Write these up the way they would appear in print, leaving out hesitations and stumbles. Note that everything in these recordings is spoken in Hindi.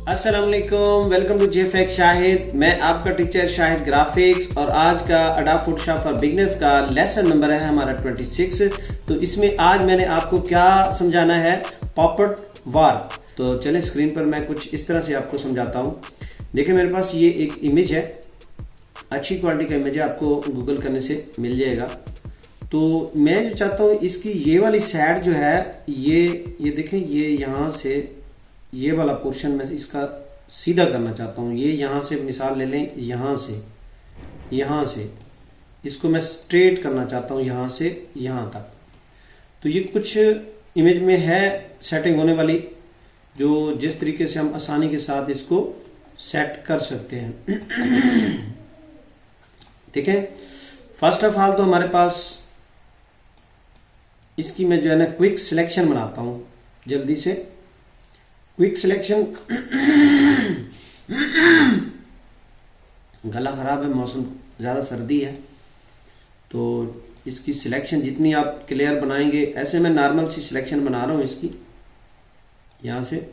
अस्सलाम वालेकुम, वेलकम टू जेफेक शाहिद। मैं आपका टीचर शाहिद ग्राफिक्स और आज का अडोब फोटोशॉप फॉर बिगिनर्स का लेसन नंबर है हमारा 26। तो इसमें आज मैंने आपको क्या समझाना है, पॉपअप वार्प। तो चलें स्क्रीन पर मैं कुछ इस तरह से आपको समझाता हूँ। देखिए मेरे पास ये एक इमेज है, अच्छी क्वालिटी का इमेज है, आपको गूगल करने से मिल जाएगा। तो मैं जो चाहता हूँ इसकी ये वाली साइड जो है ये देखें, ये यहाँ से ये वाला पोर्शन में इसका सीधा करना चाहता हूँ। ये यहाँ से मिसाल ले लें, यहाँ से इसको मैं स्ट्रेट करना चाहता हूँ, यहाँ से यहाँ तक। तो ये कुछ इमेज में है सेटिंग होने वाली, जो जिस तरीके से हम आसानी के साथ इसको सेट कर सकते हैं। ठीक है, फर्स्ट ऑफ ऑल तो हमारे पास इसकी मैं जो है ना क्विक सिलेक्शन बनाता हूँ जल्दी से। क्विक सिलेक्शन गला खराब है, मौसम ज़्यादा सर्दी है, तो इसकी सिलेक्शन जितनी आप क्लियर बनाएंगे, ऐसे मैं नॉर्मल सी सिलेक्शन बना रहा हूँ इसकी, यहाँ से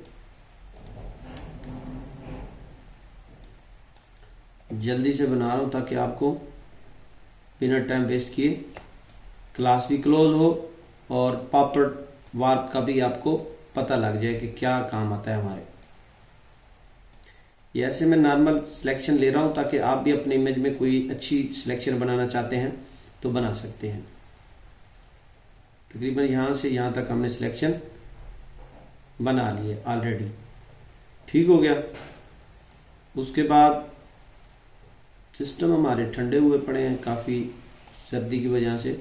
जल्दी से बना रहा हूँ ताकि आपको बिना टाइम वेस्ट किए क्लास भी क्लोज हो और पॉपअप वार्प का भी आपको पता लग जाए कि क्या काम आता है हमारे। ये ऐसे मैं नॉर्मल सिलेक्शन ले रहा हूं ताकि आप भी अपने इमेज में कोई अच्छी सिलेक्शन बनाना चाहते हैं तो बना सकते हैं। तकरीबन यहां से यहां तक हमने सिलेक्शन बना ली है ऑलरेडी, ठीक हो गया। उसके बाद सिस्टम हमारे ठंडे हुए पड़े हैं काफ़ी सर्दी की वजह से।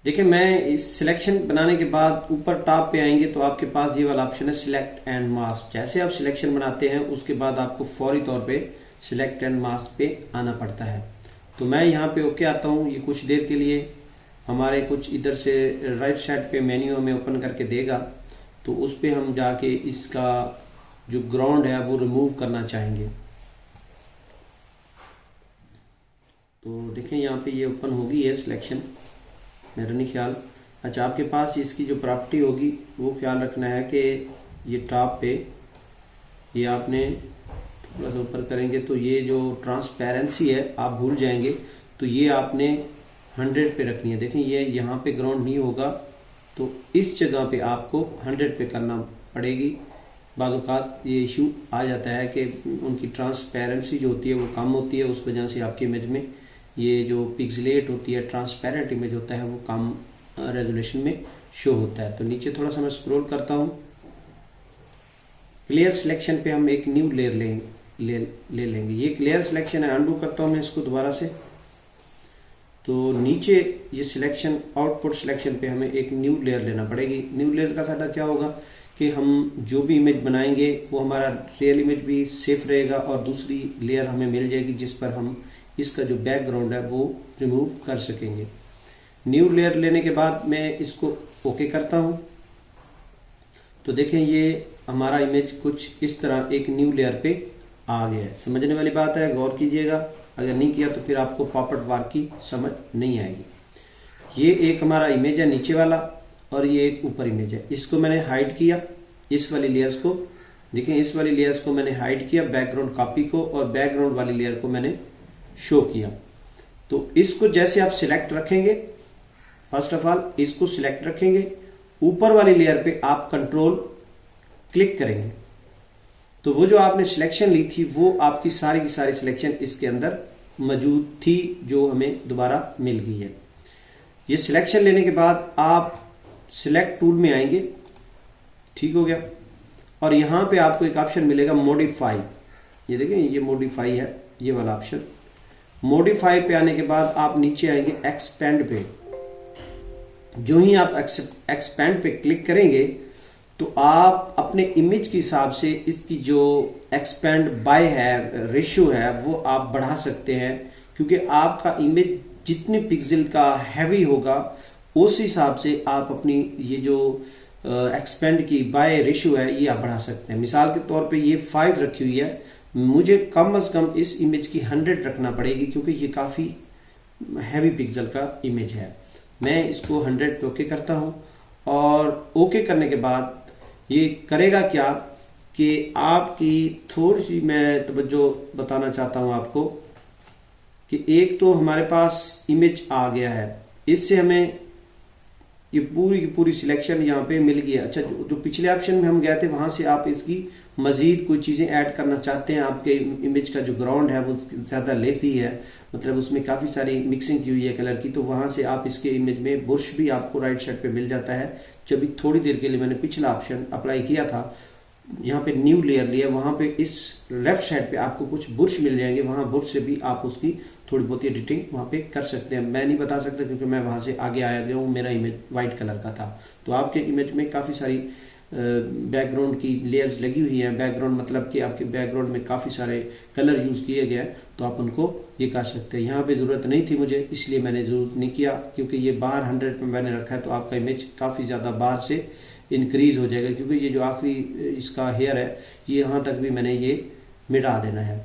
देखिए मैं इस सिलेक्शन बनाने के बाद ऊपर टॉप पे आएंगे तो आपके पास ये वाला ऑप्शन है सिलेक्ट एंड मास्क। जैसे आप सिलेक्शन बनाते हैं उसके बाद आपको फौरी तौर पे सिलेक्ट एंड मास्क पे आना पड़ता है। तो मैं यहाँ पे ओके आता हूँ। ये कुछ देर के लिए हमारे कुछ इधर से राइट साइड पे मेन्यू हमें ओपन करके देगा, तो उस पर हम जाके इसका जो ग्राउंड है वो रिमूव करना चाहेंगे। तो देखें यहाँ पे ये ओपन होगी है सिलेक्शन, मेरा नहीं ख्याल। अच्छा, आपके पास इसकी जो प्रॉपर्टी होगी वो ख्याल रखना है कि ये टॉप पे ये आपने थोड़ा सा ऊपर करेंगे तो ये जो ट्रांसपेरेंसी है आप भूल जाएंगे, तो ये आपने 100 पे रखनी है। देखें ये यहाँ पे ग्राउंड नहीं होगा तो इस जगह पे आपको 100 पे करना पड़ेगी। बाज़ औक़ात ये इशू आ जाता है कि उनकी ट्रांसपेरेंसी जो होती है वो कम होती है, उस वजह से आपकी इमेज में ये जो पिक्सलेट होती है, ट्रांसपेरेंट इमेज होता है, वो कम रेजोल्यूशन में शो होता है। तो नीचे थोड़ा सा मैं स्क्रॉल करता हूँ। क्लियर सिलेक्शन पे हम एक न्यू लेयर ले लेंगे। ये क्लियर सिलेक्शन है, अंडू करता हूँ मैं इसको दोबारा से। तो नीचे ये सिलेक्शन आउटपुट सिलेक्शन पे हमें एक न्यू लेयर लेना पड़ेगी। न्यू लेयर का फायदा क्या होगा कि हम जो भी इमेज बनाएंगे वो हमारा रियल इमेज भी सेफ रहेगा और दूसरी लेयर हमें मिल जाएगी जिस पर हम इसका जो बैकग्राउंड है वो रिमूव कर सकेंगे। न्यू लेयर लेने के बाद मैं इसको ओके करता हूं। तो देखें ये हमारा इमेज कुछ इस तरह एक न्यू लेयर पे आ गया है। समझने वाली बात है, गौर कीजिएगा। अगर नहीं किया तो फिर आपको पॉपअप वार्प की समझ नहीं आएगी। ये एक हमारा इमेज है नीचे वाला और ये एक ऊपर इमेज है। इसको मैंने हाइड किया, इस वाली लेयर्स को देखें, इस वाली लेयर्स को मैंने हाइड किया, बैकग्राउंड कॉपी को, और बैकग्राउंड वाली लेयर को मैंने शो किया। तो इसको जैसे आप सिलेक्ट रखेंगे, फर्स्ट ऑफ ऑल इसको सिलेक्ट रखेंगे, ऊपर वाली लेयर पे आप कंट्रोल क्लिक करेंगे तो वो जो आपने सिलेक्शन ली थी वो आपकी सारी की सारी सिलेक्शन इसके अंदर मौजूद थी जो हमें दोबारा मिल गई है। ये सिलेक्शन लेने के बाद आप सिलेक्ट टूल में आएंगे, ठीक हो गया, और यहां पे आपको एक ऑप्शन मिलेगा मॉडिफाई। ये देखें ये मॉडिफाई है, ये वाला ऑप्शन। मॉडिफाई पे आने के बाद आप नीचे आएंगे एक्सपेंड पे। जो ही आप एक्सपेंड पे क्लिक करेंगे तो आप अपने इमेज के हिसाब से इसकी जो एक्सपेंड बाय है, रेशियो है, वो आप बढ़ा सकते हैं, क्योंकि आपका इमेज जितने पिक्सल का हैवी होगा उस हिसाब से आप अपनी ये जो एक्सपेंड की बाय रेशियो है ये आप बढ़ा सकते हैं। मिसाल के तौर पे ये 5 रखी हुई है, मुझे कम से कम इस इमेज की 100 रखना पड़ेगी क्योंकि ये काफी हैवी पिक्सल का इमेज है। मैं इसको 100 पे ओके करता हूं और ओके करने के बाद ये करेगा क्या कि आपकी थोड़ी सी मैं तवज्जो बताना चाहता हूं आपको कि एक तो हमारे पास इमेज आ गया है, इससे हमें ये पूरी की पूरी सिलेक्शन यहाँ पे मिल गई। अच्छा, जो पिछले ऑप्शन में हम गए थे वहां से आप इसकी मजीद कोई चीजें ऐड करना चाहते हैं, आपके इमेज का जो ग्राउंड है वो ज्यादा लेसी है, मतलब उसमें काफी सारी मिक्सिंग की हुई है कलर की, तो वहां से आप इसके इमेज में बुश भी आपको राइट साइड पे मिल जाता है। जब भी थोड़ी देर के लिए मैंने पिछला ऑप्शन अप्लाई किया था, यहाँ पे न्यू लेयर लिया, वहां पे इस लेफ्ट साइड पे आपको कुछ बुर्श मिल जाएंगे, वहां बुर्श से भी आप उसकी थोड़ी बहुत एडिटिंग वहां पे कर सकते हैं। मैं नहीं बता सकता क्योंकि मैं वहां से आगे आया गया हूँ, मेरा इमेज व्हाइट कलर का था। तो आपके इमेज में काफी सारी बैकग्राउंड की लेयर्स लगी हुई हैं, बैकग्राउंड मतलब कि आपके बैकग्राउंड में काफी सारे कलर यूज किए गए, तो आप उनको ये कर सकते हैं। यहाँ पे जरूरत नहीं थी मुझे, इसलिए मैंने जरूरत नहीं किया, क्योंकि ये बाहर 100 पे मैंने रखा है, तो आपका इमेज काफी ज्यादा बाहर से इंक्रीज हो जाएगा, क्योंकि ये जो आखिरी इसका हेयर है ये यहाँ तक भी मैंने ये मिटा देना है।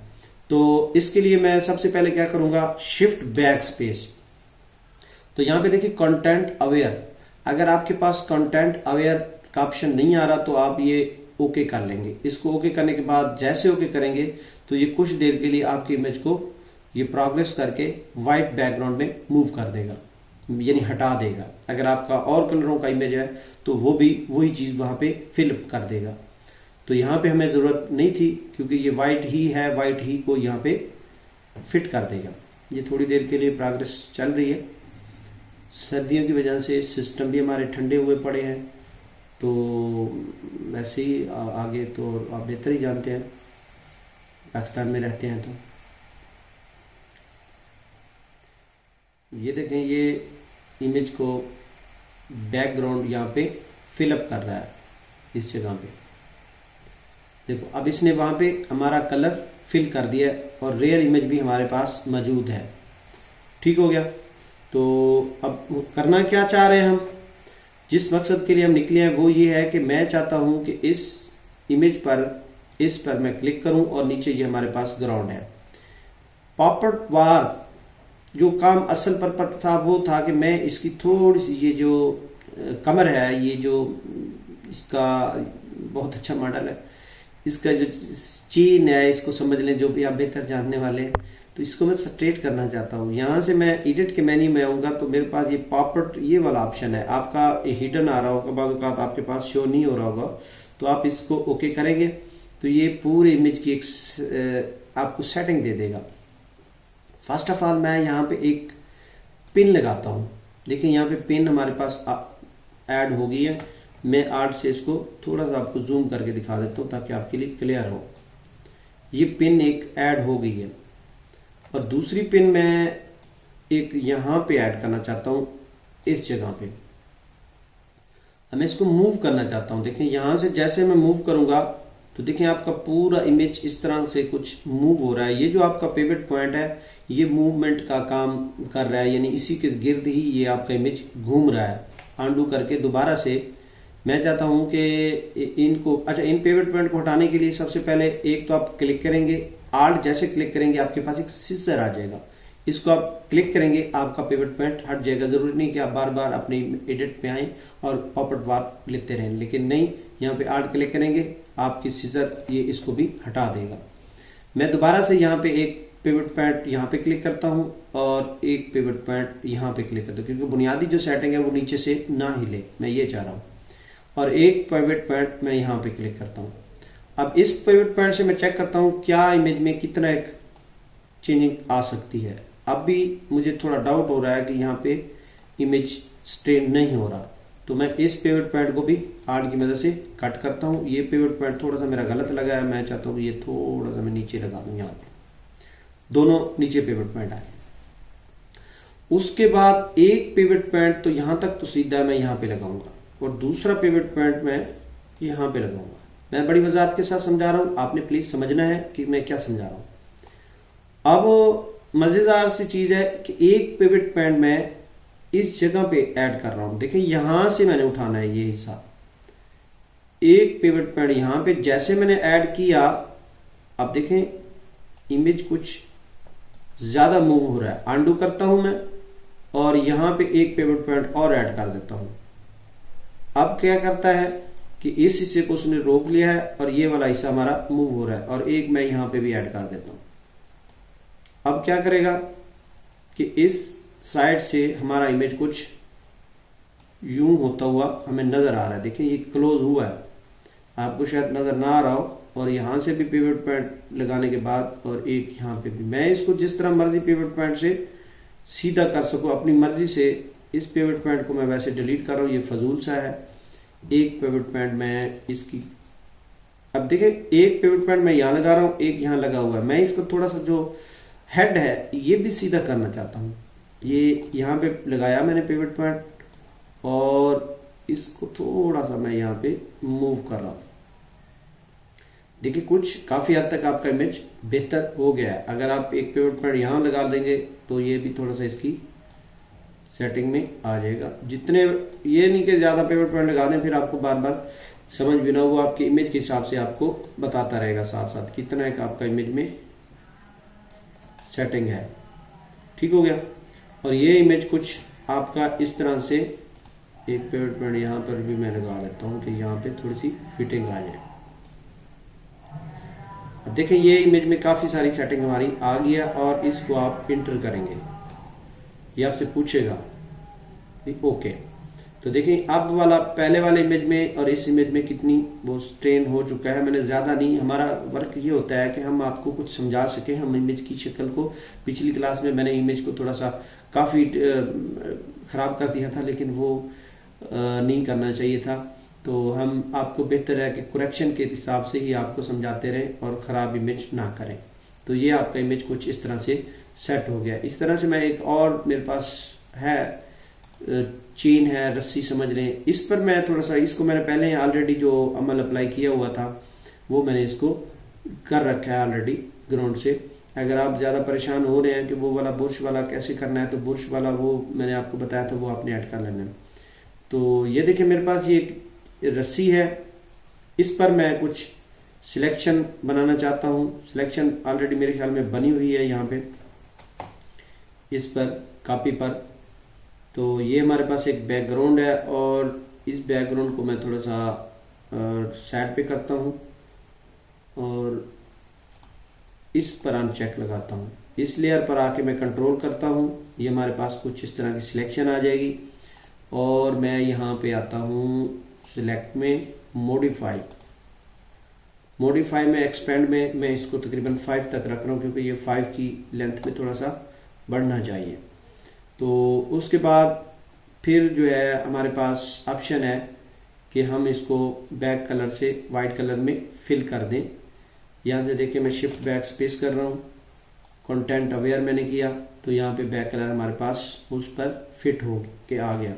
तो इसके लिए मैं सबसे पहले क्या करूंगा, शिफ्ट बैक स्पेस। तो यहाँ पे देखिए कंटेंट अवेयर, अगर आपके पास कंटेंट अवेयर का ऑप्शन नहीं आ रहा तो आप ये ओके कर लेंगे। इसको ओके करने के बाद जैसे ओके करेंगे तो ये कुछ देर के लिए आपकी इमेज को ये प्रोग्रेस करके व्हाइट बैकग्राउंड में मूव कर देगा, यानी हटा देगा। अगर आपका और कलरों का इमेज है तो वो भी वही चीज वहां पे फिल कर देगा। तो यहाँ पे हमें जरूरत नहीं थी क्योंकि ये व्हाइट ही है, व्हाइट ही को यहाँ पे फिट कर देगा। ये थोड़ी देर के लिए प्रोग्रेस चल रही है, सर्दियों की वजह से सिस्टम भी हमारे ठंडे हुए पड़े हैं, तो वैसे ही आगे तो आप बेहतर ही जानते हैं, पाकिस्तान में रहते हैं। तो ये देखें, ये इमेज को बैकग्राउंड यहाँ पे फिलअप कर रहा है इस जगह पे। देखो अब इसने वहां पे हमारा कलर फिल कर दिया और रियल इमेज भी हमारे पास मौजूद है। ठीक हो गया। तो अब करना क्या चाह रहे हैं हम, जिस मकसद के लिए हम निकले हैं वो ये है कि मैं चाहता हूं कि इस इमेज पर मैं क्लिक करूं और नीचे ये हमारे पास ग्राउंड है। पॉपअप वार जो काम असल पर था वो था कि मैं इसकी थोड़ी सी ये जो कमर है, ये जो इसका बहुत अच्छा मॉडल है, इसका जो चेन है इसको समझ लें, जो भी आप बेहतर जानने वाले हैं, तो इसको मैं स्ट्रेट करना चाहता हूँ। यहाँ से मैं एडिट के मेन्यू में आऊंगा तो मेरे पास ये पॉपअप ये वाला ऑप्शन है, आपका हिडन आ रहा होगा, बाद औक़ात आपके पास शो नहीं हो रहा होगा, तो आप इसको ओके करेंगे तो ये पूरे इमेज की एक आपको सेटिंग दे देगा। फर्स्ट ऑफ ऑल मैं यहाँ पे एक पिन लगाता हूँ। देखिए यहाँ पे पिन हमारे पास ऐड हो गई है। मैं आर्ट से इसको थोड़ा सा आपको जूम करके दिखा देता हूँ ताकि आपके लिए क्लियर हो। ये पिन एक ऐड हो गई है और दूसरी पिन मैं एक यहाँ पे ऐड करना चाहता हूँ, इस जगह पे। मैं इसको मूव करना चाहता हूँ। देखिए यहाँ से जैसे मैं मूव करूंगा तो देखिए आपका पूरा इमेज इस तरह से कुछ मूव हो रहा है। ये जो आपका पिवट पॉइंट है ये मूवमेंट का काम कर रहा है, यानी इसी के गिर्द ही ये आपका इमेज घूम रहा है। आंडू करके दोबारा से मैं चाहता हूं कि इनको, अच्छा, इन पिवट पॉइंट को हटाने के लिए सबसे पहले एक तो आप क्लिक करेंगे, आल्ट जैसे क्लिक करेंगे आपके पास एक सिजर आ जाएगा, इसको आप क्लिक करेंगे आपका पिवट पॉइंट हट जाएगा। जरूरी नहीं कि आप बार बार अपने एडिट पे आए और पॉपअप वार लिखते रहें, लेकिन नहीं, यहाँ पे आल्ट क्लिक करेंगे आपकी सिजर ये इसको भी हटा देगा। मैं दोबारा से यहाँ पे एक पिवट पॉइंट यहाँ पे क्लिक करता हूँ और एक पिवट पॉइंट यहाँ पे क्लिक करता हूँ, क्योंकि बुनियादी जो सेटिंग है वो नीचे से ना हिले, मैं ये चाह रहा हूँ। और एक पिवट पॉइंट मैं यहाँ पे क्लिक करता हूँ। अब इस पिवट पॉइंट से मैं चेक करता हूँ क्या इमेज में कितना एक चेंजिंग आ सकती है। अब भी मुझे थोड़ा डाउट हो रहा है कि यहाँ पे इमेज स्ट्रेट नहीं हो रहा, तो मैं इस पिवट पॉइंट को भी आर्ट की मदद से कट करता हूँ। ये पिवट पॉइंट थोड़ा सा मेरा गलत लगा है, मैं चाहता हूँ ये थोड़ा सा मैं नीचे लगा दूं, यहाँ पे दोनों नीचे पिवट पॉइंट आए। उसके बाद एक पिवट पॉइंट तो यहां तक तो सीधा मैं यहाँ पे लगाऊंगा और दूसरा पिवट पॉइंट मैं यहाँ पे लगाऊंगा। मैं बड़ी वजाहत के साथ समझा रहा हूं, आपने प्लीज समझना है कि मैं क्या समझा रहा हूं। अब मजेदार सी चीज है कि एक पिवट पॉइंट मैं इस जगह पे ऐड कर रहा हूं। देखिए यहां से मैंने उठाना है ये हिस्सा, एक पिवट पॉइंट यहां पे जैसे मैंने ऐड किया, अब देखें इमेज कुछ ज्यादा मूव हो रहा है। आंडू करता हूं मैं और यहां पे एक पिवट पॉइंट और ऐड कर देता हूं। अब क्या करता है, कि इस हिस्से को उसने रोक लिया है और ये वाला हिस्सा हमारा मूव हो रहा है, और एक मैं यहां पे भी ऐड कर देता हूं। अब क्या करेगा कि इस साइड से हमारा इमेज कुछ यूं होता हुआ हमें नजर आ रहा है। देखिए ये क्लोज हुआ है, आपको शायद नजर ना आ रहा हो, और यहां से भी पिवट पॉइंट लगाने के बाद और एक यहां पे भी, मैं इसको जिस तरह मर्जी पिवट पॉइंट से सीधा कर सकूं अपनी मर्जी से। इस पिवट पॉइंट को मैं वैसे डिलीट कर रहा हूं, ये फजूल सा है। एक पिवट पॉइंट मैं इसकी, अब देखिए एक पिवट पॉइंट मैं यहां लगा रहा हूं, एक यहां लगा हुआ है। मैं इसको थोड़ा सा जो हेड है ये भी सीधा करना चाहता हूं। ये यहां पे लगाया मैंने पिवट पॉइंट, और इसको थोड़ा सा मैं यहां पे मूव कर रहा हूं। देखिए कुछ काफी हद तक आपका इमेज बेहतर हो गया है। अगर आप एक पिवट पॉइंट यहां लगा देंगे तो ये भी थोड़ा सा इसकी सेटिंग में आ जाएगा। जितने, ये नहीं कि ज्यादा पिवट पॉइंट लगा दें फिर आपको बार बार समझ भी ना, वो आपके इमेज के हिसाब से आपको बताता रहेगा साथ साथ कितना एक आपका इमेज में सेटिंग है। ठीक हो गया। और ये इमेज कुछ आपका इस तरह से, एक पिवट पॉइंट यहां पर भी मैं लगा देता हूं कि यहां पे थोड़ी सी फिटिंग आ जाए। अब देखें ये इमेज में काफी सारी सेटिंग हमारी आ गया, और इसको आप इंटर करेंगे, ये आपसे पूछेगा ओके। तो देखें अब वाला पहले वाले इमेज में और इस इमेज में कितनी वो स्ट्रेन हो चुका है। मैंने ज्यादा नहीं, हमारा वर्क ये होता है कि हम आपको कुछ समझा सके, हम इमेज की शक्ल को, पिछली क्लास में मैंने इमेज को थोड़ा सा काफी खराब कर दिया था, लेकिन वो नहीं करना चाहिए था। तो हम आपको बेहतर है कि करेक्शन के हिसाब से ही आपको समझाते रहें और खराब इमेज ना करें। तो ये आपका इमेज कुछ इस तरह से सेट हो गया। इस तरह से मैं एक और मेरे पास है चेन है, रस्सी समझ लें, इस पर मैं थोड़ा सा, इसको मैंने पहले ऑलरेडी जो अमल अप्लाई किया हुआ था वो मैंने इसको कर रखा है ऑलरेडी ग्राउंड से। अगर आप ज्यादा परेशान हो रहे हैं कि वो वाला बुर्श वाला कैसे करना है, तो बुर्श वाला वो मैंने आपको बताया था, वो आपने ऐड कर लेना है। तो ये देखिए मेरे पास ये रस्सी है, इस पर मैं कुछ सिलेक्शन बनाना चाहता हूँ। सिलेक्शन ऑलरेडी मेरे ख्याल में बनी हुई है यहाँ पे इस पर कॉपी पर। तो ये हमारे पास एक बैकग्राउंड है, और इस बैकग्राउंड को मैं थोड़ा सा साइड पे करता हूँ और इस पर अनचेक लगाता हूँ। इस लेयर पर आके मैं कंट्रोल करता हूँ, ये हमारे पास कुछ इस तरह की सिलेक्शन आ जाएगी। और मैं यहाँ पे आता हूँ सिलेक्ट में, मॉडिफाई में एक्सपेंड में मैं इसको तकरीबन 5 तक रख रहा हूँ, क्योंकि ये 5 की लेंथ में थोड़ा सा बढ़ना चाहिए। तो उसके बाद फिर जो है हमारे पास ऑप्शन है कि हम इसको बैक कलर से वाइट कलर में फिल कर दें। यहाँ से देखिए मैं शिफ्ट बैक स्पेस कर रहा हूँ, कंटेंट अवेयर मैंने किया, तो यहाँ पे बैक कलर हमारे पास उस पर फिट हो के आ गया।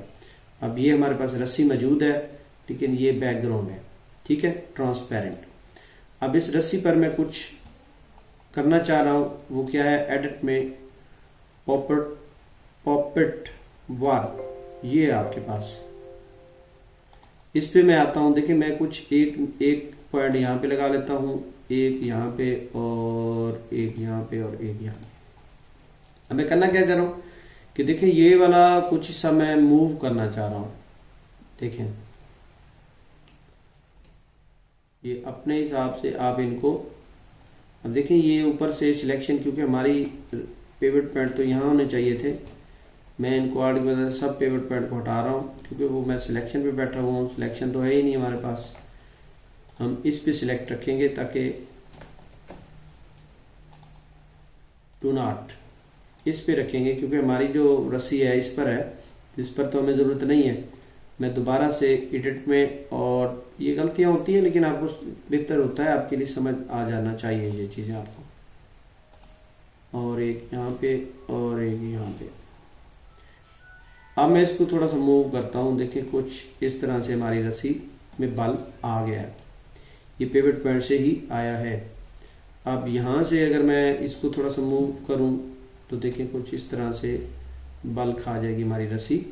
अब ये हमारे पास रस्सी मौजूद है, लेकिन ये बैकग्राउंड है, ठीक है, ट्रांसपेरेंट। अब इस रस्सी पर मैं कुछ करना चाह रहा हूँ, वो क्या है, एडिट में पॉपेट वार, ये है आपके पास, इस पे मैं आता हूँ। देखिए मैं कुछ एक पॉइंट यहाँ पे लगा लेता हूँ, एक यहाँ पे और एक यहाँ पे और एक यहाँ पे। अब मैं करना क्या चाह रहा हूँ कि देखिए ये वाला कुछ हिस्सा मैं मूव करना चाह रहा हूँ। देखें ये अपने हिसाब से आप इनको, अब देखें ये ऊपर से सिलेक्शन, क्योंकि हमारी पिवट पॉइंट तो यहाँ होने चाहिए थे, मैं इनको आड़ में सब पिवट पॉइंट को हटा रहा हूँ, क्योंकि वो मैं सिलेक्शन पे बैठा हुआ हूँ। सिलेक्शन तो है ही नहीं हमारे पास, हम इस पे सिलेक्ट रखेंगे ताकि डू नॉट इस पे रखेंगे, क्योंकि हमारी जो रस्सी है इस पर है, इस पर तो हमें ज़रूरत नहीं है। मैं दोबारा से एडिट में, और ये गलतियां होती हैं लेकिन आपको बेहतर होता है, आपके लिए समझ आ जाना चाहिए ये चीज़ें आपको। और एक यहाँ पे और एक यहाँ पे। अब मैं इसको थोड़ा सा मूव करता हूँ, देखिए कुछ इस तरह से हमारी रस्सी में बल आ गया है, ये पिवट पॉइंट से ही आया है। अब यहाँ से अगर मैं इसको थोड़ा सा मूव करूँ तो देखिए कुछ इस तरह से बल खा जाएगी हमारी रस्सी।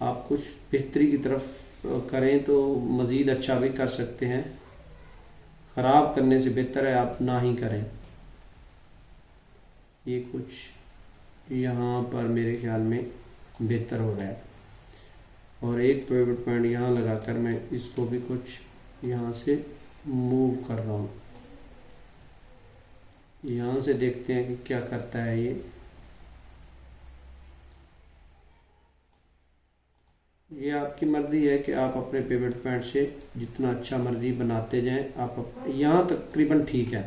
आप कुछ बेहतरी की तरफ करें तो मज़ीद अच्छा भी कर सकते हैं, ख़राब करने से बेहतर है आप ना ही करें। ये कुछ यहाँ पर मेरे ख्याल में बेहतर हो रहा है। और एक पिवट पॉइंट यहाँ लगाकर मैं इसको भी कुछ यहाँ से मूव कर रहा हूँ। यहाँ से देखते हैं कि क्या करता है ये आपकी मर्जी है कि आप अपने पिवट पॉइंट से जितना अच्छा मर्जी बनाते जाएं। आप यहाँ तकरीबन ठीक है।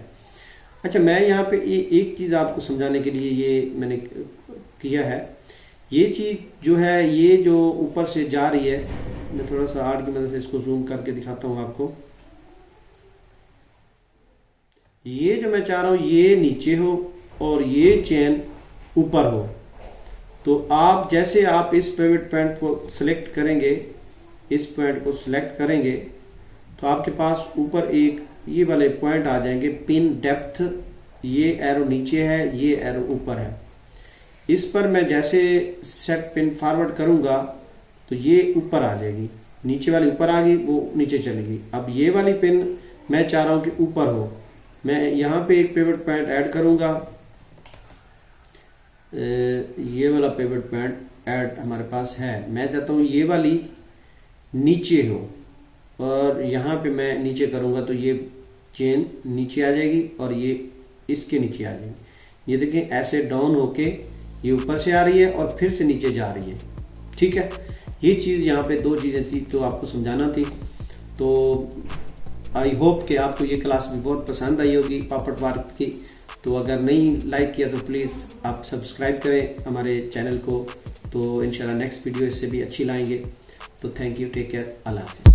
अच्छा, मैं यहाँ पे एक चीज़ आपको समझाने के लिए ये मैंने किया है। ये चीज़ जो है, ये जो ऊपर से जा रही है, मैं थोड़ा सा आर्ट की मदद से इसको जूम करके दिखाता हूँ आपको। ये जो मैं चाह रहा हूँ ये नीचे हो और ये चेन ऊपर हो। तो आप जैसे आप इस पिवट पॉइंट को सिलेक्ट करेंगे, इस पॉइंट को सिलेक्ट करेंगे, तो आपके पास ऊपर एक ये वाले पॉइंट आ जाएंगे, पिन डेप्थ, ये एरो नीचे है, ये एरो ऊपर है। इस पर मैं जैसे सेट पिन फॉरवर्ड करूंगा तो ये ऊपर आ जाएगी, नीचे वाली ऊपर आ गई, वो नीचे चलेगी। अब ये वाली पिन मैं चाह रहा हूं कि ऊपर हो। मैं यहाँ पे एक पिवट पॉइंट ऐड करूंगा, ये वाला पिवट पॉइंट ऐड हमारे पास है। मैं चाहता हूँ ये वाली नीचे हो और यहाँ पे मैं नीचे करूंगा तो ये चेन नीचे आ जाएगी और ये इसके नीचे आ जाएगी। ये देखें, ऐसे डाउन होके ये ऊपर से आ रही है और फिर से नीचे जा रही है। ठीक है, ये चीज़ यहाँ पे दो चीज़ें थी तो आपको समझाना थी। तो आई होप कि आपको ये क्लास भी बहुत पसंद आई होगी पापड़ वर्क की। तो अगर नहीं लाइक किया तो प्लीज़ आप सब्सक्राइब करें हमारे चैनल को। तो इंशाल्लाह नेक्स्ट वीडियो इससे भी अच्छी लाएंगे। तो थैंक यू, टेक केयर, अल्लाह हाफिज़।